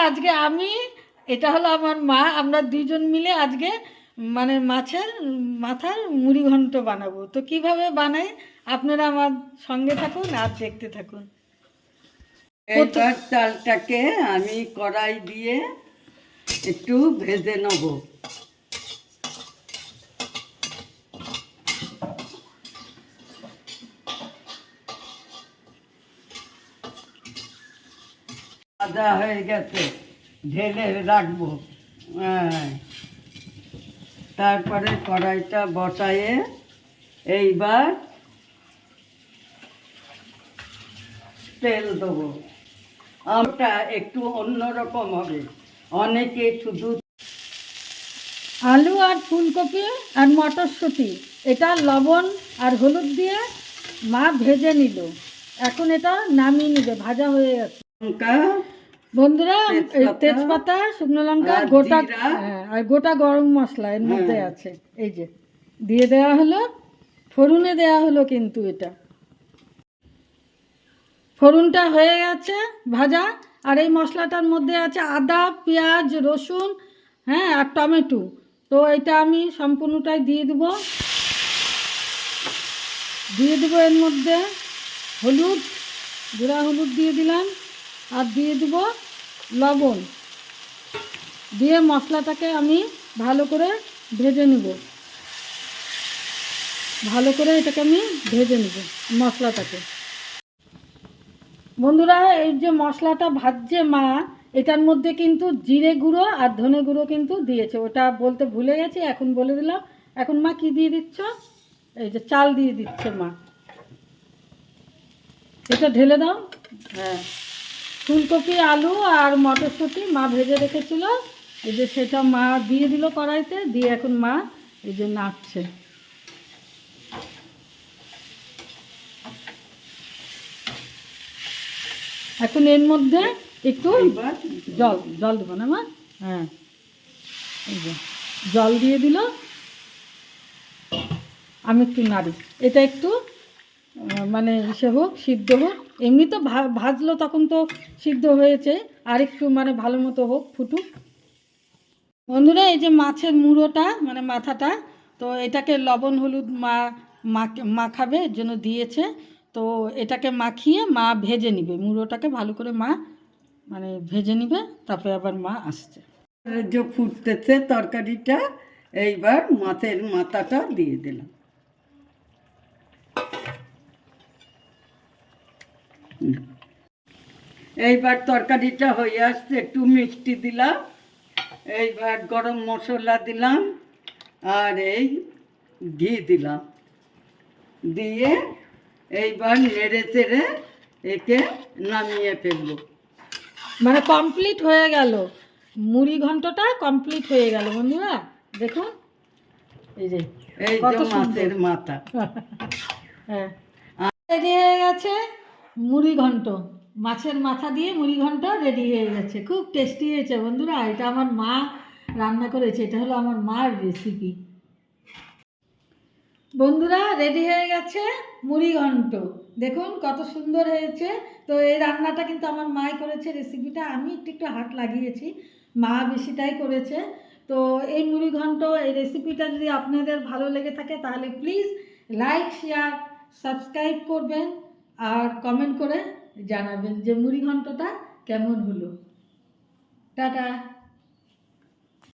আজকে আমি, এটা হলো আমার মা, আমরা দুইজন মিলে আজকে মানে মাছের মাথার মুড়ি ঘন্ট বানাবো। তো কিভাবে বানাই আপনারা আমার সঙ্গে থাকুন আর দেখতে থাকুন। এইবার চালটাকে আমি কড়াই দিয়ে একটু ভেজে নেব। ভাজা হয়ে গেছে, ঢেলে রাখবো। হ্যাঁ, তারপরে কড়াইটা বসায়ে এইবার তেল দেবো। আমটা একটু অন্যরকম হবে। অনেকে শুধু আলু আর ফুলকপি আর মটরশুঁটি এটা লবণ আর হলুদ দিয়ে মা ভেজে নিল। এখন এটা নামিয়ে নিবে, ভাজা হয়ে গেছে। লঙ্কা, বন্ধুরা তেজপাতা, শুকনো লঙ্কা, গোটা জিরা, আর গোটা গরম মশলা এর মধ্যে হ্যাঁ। আছে। এই যে দিয়ে দেওয়া হলো, ফোড়নে দেওয়া হলো, কিন্তু এটা ফোড়নটা হয়ে গেছে ভাজা। আর এই মশলাটার মধ্যে আছে আদা, পেঁয়াজ, রসুন, হ্যাঁ, আর টমেটো। তো এটা আমি সম্পূর্ণটাই দিয়ে দেবো এর মধ্যে হলুদ, গুঁড়া হলুদ দিয়ে দিলাম, আর দিয়ে দেবো লবণ। দিয়ে মশলাটাকে আমি ভালো করে ভেজে নেব, ভালো করে এটাকে আমি ভেজে নেব মশলাটাকে। বন্ধুরা এই যে মশলাটা ভাজছে মা, এটার মধ্যে কিন্তু জিরে গুঁড়ো আর ধনে গুঁড়ো কিন্তু দিয়েছে, ওটা বলতে ভুলে গেছি, এখন বলে দিলাম। এখন মা কি দিয়ে দিচ্ছ? এই যে চাল দিয়ে দিচ্ছে মা, এটা ঢেলে দাও। হ্যাঁ, ফুলকপি, আলু আর মটরশুঁটি মা ভেজে রেখেছিল, এই যে সেটা মা দিয়ে দিল কড়াইতে, দিয়ে এখন মা এই যে নাড়ছে। এখন এর মধ্যে একটু জল দেবো না মা? হ্যাঁ, এই যে জল দিয়ে দিল, আমি একটু নাড়ি, এটা একটু মানে সে হোক, সিদ্ধ হোক। এমনি তো ভাজলো তখন তো সিদ্ধ হয়েছে, আর একটু মানে ভালো মতো হোক, ফুটুক। বন্ধুরা এই যে মাছের মুড়োটা মানে মাথাটা, তো এটাকে লবণ হলুদ মাখাবে এর জন্য দিয়েছে। তো এটাকে মাখিয়ে মা ভেজে নিবে, মুড়োটাকে ভালো করে মা মানে ভেজে নিবে, তারপরে আবার মা আসছে। যে ফুটতেছে তরকারিটা, এইবার মাছের মাথাটা দিয়ে দিলাম। এইবার তরকারিটা হয়ে আসছে, একটু মিষ্টি দিলাম, এইবার গরম মশলা দিলাম, আর এই ঘি দিলাম, দিয়ে এইবার নেড়ে চেড়ে একে নামিয়ে ফেলবো। মানে কমপ্লিট হয়ে গেল, মুড়ি ঘন্টটা কমপ্লিট হয়ে গেল বন্ধুরা। দেখুন এই যে এই কত যে সুন্দর মাছের মাথা। হ্যাঁ, রেডি হয়ে গেছে মুড়ি ঘন্ট, মাছের মাথা দিয়ে মুড়ি ঘন্ট রেডি হয়ে গেছে। খুব টেস্টি হয়েছে বন্ধুরা, এটা আমার মা রান্না করেছে, এটা হলো আমার মার রেসিপি। বন্ধুরা রেডি হয়ে গেছে মুড়ি ঘন্ট, দেখুন কত সুন্দর হয়েছে। তো এই রান্নাটা কিন্তু আমার মাই করেছে, রেসিপিটা আমি একটু একটু হাত লাগিয়েছি, মা বেশিটাই করেছে। তো এই মুড়ি ঘন্ট এই রেসিপিটা যদি আপনাদের ভালো লেগে থাকে তাহলে প্লিজ লাইক, শেয়ার, সাবস্ক্রাইব করবেন, আর কমেন্ট করে জানাবেন যে মুড়ি ঘন্টটা কেমন হলো। টাটা।